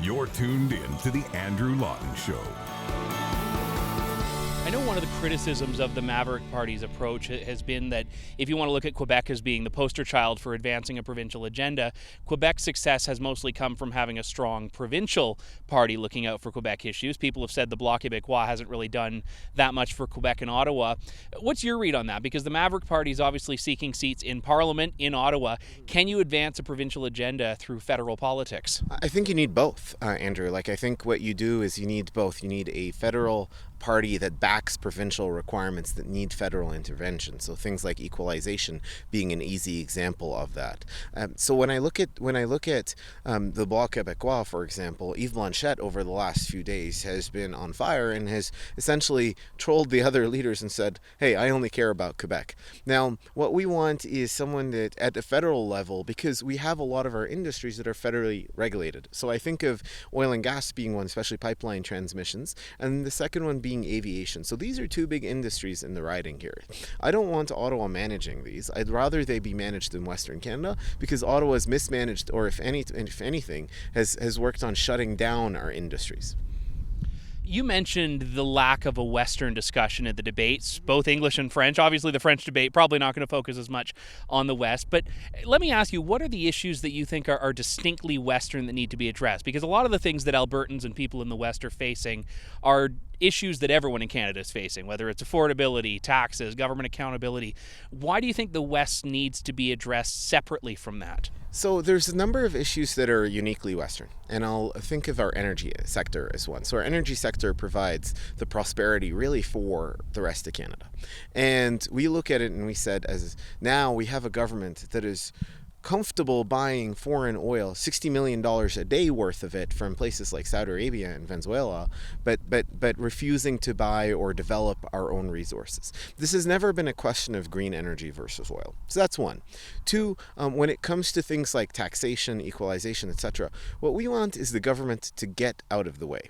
You're tuned in to the Andrew Lawton Show. I know one of the criticisms of the Maverick Party's approach has been that if you want to look at Quebec as being the poster child for advancing a provincial agenda, Quebec's success has mostly come from having a strong provincial party looking out for Quebec issues. People have said the Bloc Québécois hasn't really done that much for Quebec and Ottawa. What's your read on that? Because the Maverick Party is obviously seeking seats in Parliament in Ottawa. Can you advance a provincial agenda through federal politics? I think you need both, Andrew. I think what you do is you need both. You need a federal party that backs provincial requirements that need federal intervention. So things like equalization being an easy example of that. So when I look at the Bloc Québécois, for example, Yves Blanchette over the last few days has been on fire and has essentially trolled the other leaders and said, "Hey, I only care about Quebec." Now, what we want is someone that at the federal level, because we have a lot of our industries that are federally regulated. So I think of oil and gas being one, especially pipeline transmissions, and the second one being aviation. So these are two big industries in the riding here. I don't want Ottawa managing these. I'd rather they be managed in Western Canada, because Ottawa is mismanaged, or if anything, has worked on shutting down our industries. You mentioned the lack of a Western discussion at the debates, both English and French. Obviously, the French debate probably not going to focus as much on the West. But let me ask you, what are the issues that you think are distinctly Western that need to be addressed? Because a lot of the things that Albertans and people in the West are facing are issues that everyone in Canada is facing, whether it's affordability, taxes, government accountability. Why do you think the West needs to be addressed separately from that? So there's a number of issues that are uniquely Western, and I'll think of our energy sector as one. So our energy sector provides the prosperity really for the rest of Canada. And we look at it and we said, as now we have a government that is comfortable buying foreign oil, $60 million a day worth of it from places like Saudi Arabia and Venezuela, but refusing to buy or develop our own resources. This has never been a question of green energy versus oil. So that's one. Two, when it comes to things like taxation, equalization, etc., what we want is the government to get out of the way.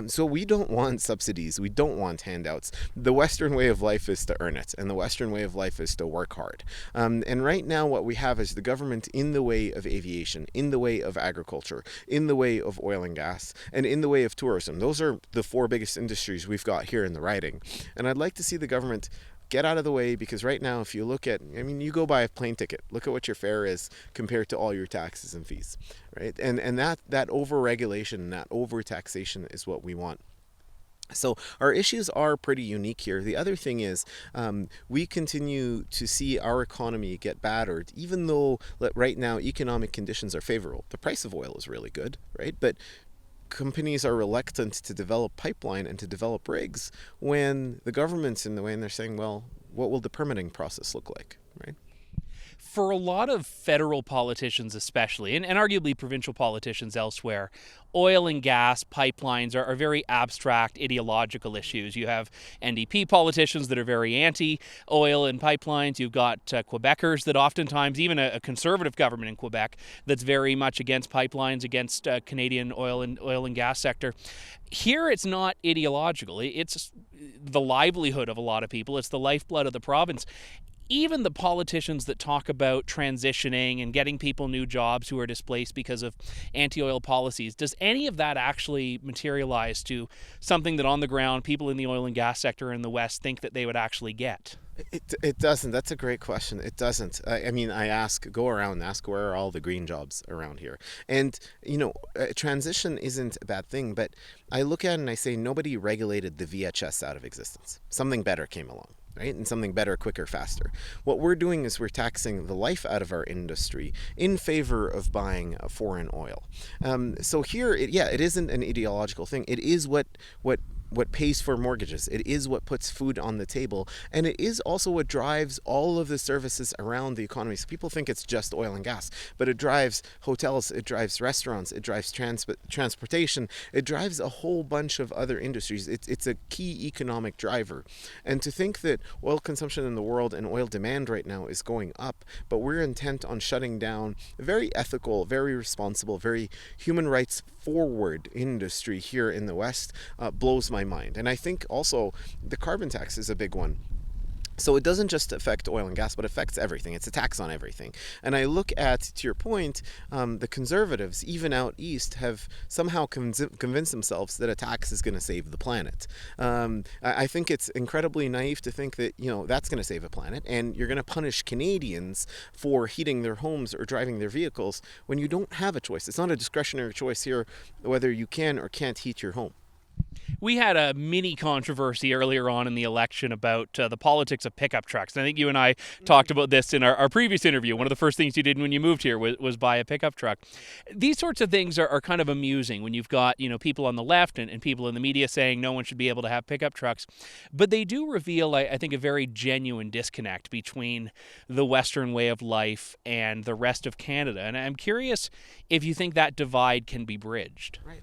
So we don't want subsidies. We don't want handouts. The Western way of life is to earn it, and the Western way of life is to work hard. And right now what we have is the government in the way of aviation, in the way of agriculture, in the way of oil and gas, and in the way of tourism. Those are the four biggest industries we've got here in the riding. And I'd like to see the government get out of the way, because right now, if you look at, you go buy a plane ticket, look at what your fare is compared to all your taxes and fees, right? And that over-regulation, that over-taxation is what we want. So our issues are pretty unique here. The other thing is we continue to see our economy get battered, even though right now economic conditions are favorable. The price of oil is really good, right? But companies are reluctant to develop pipeline and to develop rigs when the government's in the way, and they're saying, well, what will the permitting process look like, right? For a lot of federal politicians especially, and arguably provincial politicians elsewhere, oil and gas pipelines are very abstract ideological issues. You have NDP politicians that are very anti-oil and pipelines. You've got Quebecers that oftentimes, even a conservative government in Quebec, that's very much against pipelines, against Canadian oil and gas sector. Here it's not ideological. It's the livelihood of a lot of people. It's the lifeblood of the province. Even the politicians that talk about transitioning and getting people new jobs who are displaced because of anti-oil policies, does any of that actually materialize to something that on the ground people in the oil and gas sector in the West think that they would actually get? It doesn't. That's a great question. It doesn't. I go around and ask, where are all the green jobs around here? And, transition isn't a bad thing, but I look at it and I say nobody regulated the VHS out of existence. Something better came along. Right? And something better, quicker, faster. What we're doing is we're taxing the life out of our industry in favor of buying foreign oil. So here, it isn't an ideological thing. It is what pays for mortgages. It is what puts food on the table. And it is also what drives all of the services around the economy. So people think it's just oil and gas, but it drives hotels, it drives restaurants, it drives transportation, it drives a whole bunch of other industries. It's a key economic driver. And to think that oil consumption in the world and oil demand right now is going up, but we're intent on shutting down a very ethical, very responsible, very human rights forward industry here in the West blows my mind. And I think also the carbon tax is a big one. So it doesn't just affect oil and gas, but affects everything. It's a tax on everything. And I look at, to your point, the conservatives, even out east, have somehow convinced themselves that a tax is going to save the planet. I think it's incredibly naive to think that, that's going to save a planet, and you're going to punish Canadians for heating their homes or driving their vehicles when you don't have a choice. It's not a discretionary choice here whether you can or can't heat your home. We had a mini controversy earlier on in the election about the politics of pickup trucks. And I think you and I talked about this in our previous interview. One of the first things you did when you moved here was buy a pickup truck. These sorts of things are kind of amusing when you've got, people on the left and people in the media saying no one should be able to have pickup trucks. But they do reveal, I think, a very genuine disconnect between the Western way of life and the rest of Canada. And I'm curious if you think that divide can be bridged. Right.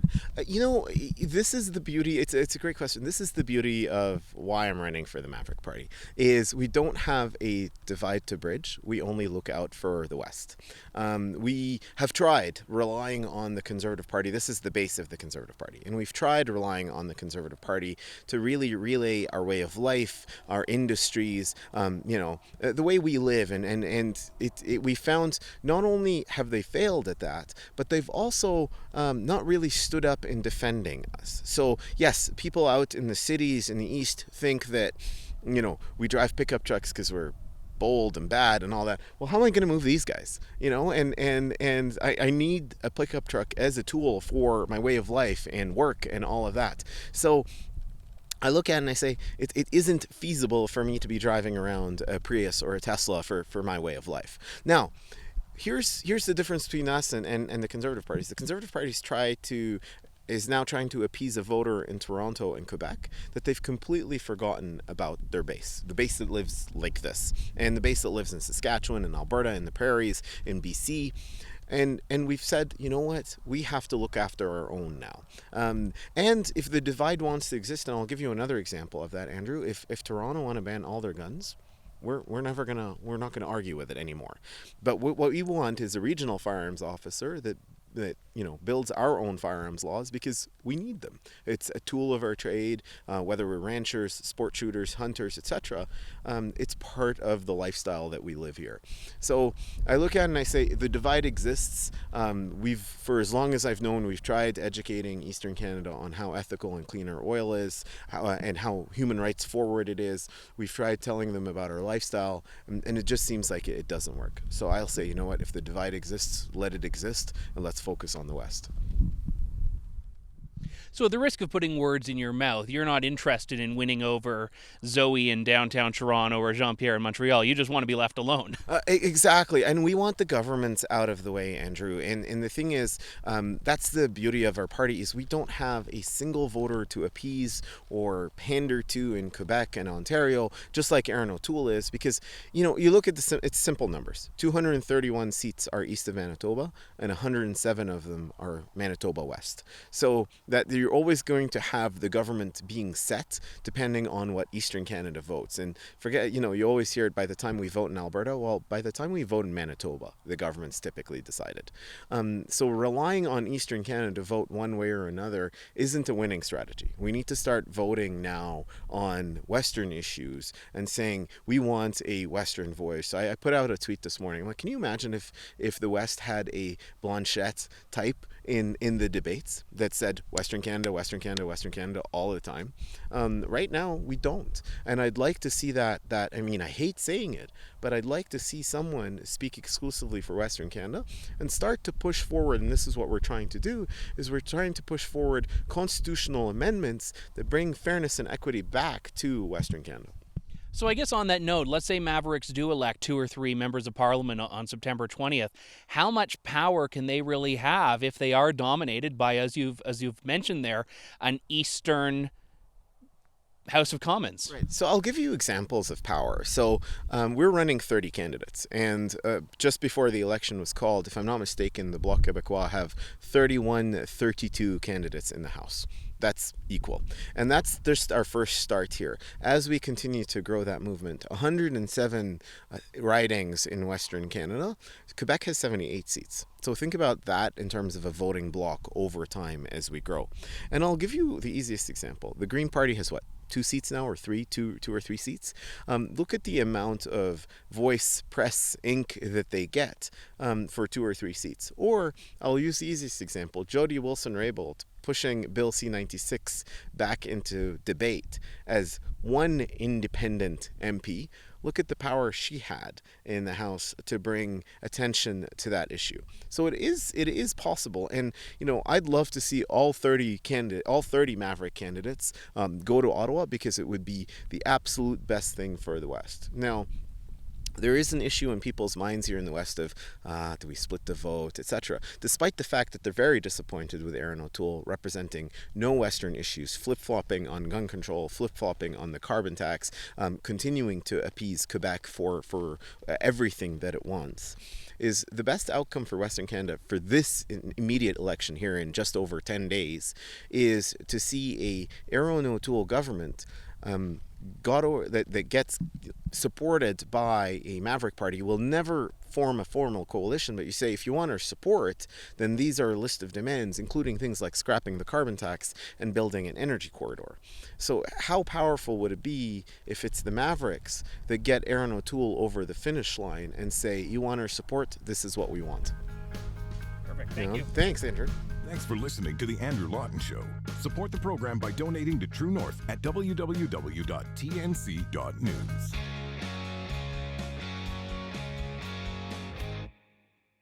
This is the beauty. It's a great question. This is the beauty of why I'm running for the Maverick Party, is we don't have a divide to bridge. We only look out for the West. We have tried relying on the Conservative Party. This is the base of the Conservative Party. And we've tried relying on the Conservative Party to really relay our way of life, our industries, the way we live. And we found not only have they failed at that, but they've also not really stood up in defending us. So yes, people out in the cities in the East think that, we drive pickup trucks because we're bold and bad and all that. Well, how am I going to move these guys? And I need a pickup truck as a tool for my way of life and work and all of that. So I look at it and I say, it isn't feasible for me to be driving around a Prius or a Tesla for my way of life. Now, here's the difference between us and the Conservative parties. The Conservative parties is now trying to appease a voter in Toronto and Quebec that they've completely forgotten about their base. The base that lives like this, and the base that lives in Saskatchewan and Alberta and the prairies in BC. And we've said, you know what, we have to look after our own now. And if the divide wants to exist, and I'll give you another example of that, Andrew, if Toronto want to ban all their guns, we're not gonna argue with it anymore. But what we want is a regional firearms officer that builds our own firearms laws, because we need them. It's a tool of our trade, whether we're ranchers, sport shooters, hunters, etc. It's part of the lifestyle that we live here. So I look at it and I say the divide exists. For as long as I've known, we've tried educating Eastern Canada on how ethical and cleaner oil is, and how human rights forward it is. We've tried telling them about our lifestyle, and it just seems like it doesn't work. So I'll say, you know what, if the divide exists, let it exist, and let's focus on the West. So at the risk of putting words in your mouth, you're not interested in winning over Zoe in downtown Toronto or Jean-Pierre in Montreal. You just want to be left alone. Exactly. And we want the governments out of the way, Andrew. And the thing is, that's the beauty of our party, is we don't have a single voter to appease or pander to in Quebec and Ontario, just like Aaron O'Toole is, because, you look at it's simple numbers. 231 seats are east of Manitoba, and 107 of them are Manitoba West. So that you're always going to have the government being set depending on what Eastern Canada votes. And forget, you always hear it, by the time we vote in Alberta, well, by the time we vote in Manitoba, the government's typically decided. So relying on Eastern Canada to vote one way or another isn't a winning strategy. We need to start voting now on Western issues and saying we want a Western voice. I put out a tweet this morning. I'm like, can you imagine if the West had a Blanchette type in the debates that said Western Canada, Western Canada, Western Canada all the time? Right now, we don't. And I'd like to see that, I hate saying it, but I'd like to see someone speak exclusively for Western Canada and start to push forward, and this is what we're trying to do, is we're trying to push forward constitutional amendments that bring fairness and equity back to Western Canada. So I guess on that note, let's say Mavericks do elect 2 or 3 members of parliament on September 20th. How much power can they really have if they are dominated by, as you've mentioned there, an Eastern House of Commons? Right. So I'll give you examples of power. So we're running 30 candidates, and just before the election was called, if I'm not mistaken, the Bloc Québécois have 32 candidates in the House. That's equal. And that's just our first start here. As we continue to grow that movement, 107 ridings in Western Canada, Quebec has 78 seats. So think about that in terms of a voting bloc over time as we grow. And I'll give you the easiest example. The Green Party has what? 2 seats now, or two or three seats. Look at the amount of voice, press, ink that they get for 2 or 3 seats. Or I'll use the easiest example, Jody Wilson-Raybould pushing Bill C-96 back into debate as one independent MP. Look at the power she had in the House to bring attention to that issue. So it is possible, and I'd love to see all 30 Maverick candidates go to Ottawa, because it would be the absolute best thing for the West. Now, there is an issue in people's minds here in the West of do we split the vote, etc. Despite the fact that they're very disappointed with Erin O'Toole representing no Western issues, flip-flopping on gun control, flip-flopping on the carbon tax, continuing to appease Quebec for everything that it wants, is the best outcome for Western Canada for this immediate election here in just over 10 days is to see a Erin O'Toole government that gets supported by a Maverick party. Will never form a formal coalition, but you say, if you want our support, then these are a list of demands, including things like scrapping the carbon tax and building an energy corridor. So how powerful would it be if it's the Mavericks that get Erin O'Toole over the finish line and say, you want our support, this is what we want. Perfect. Thank you. Thanks, Andrew. Thanks for listening to The Andrew Lawton Show. Support the program by donating to True North at www.tnc.news.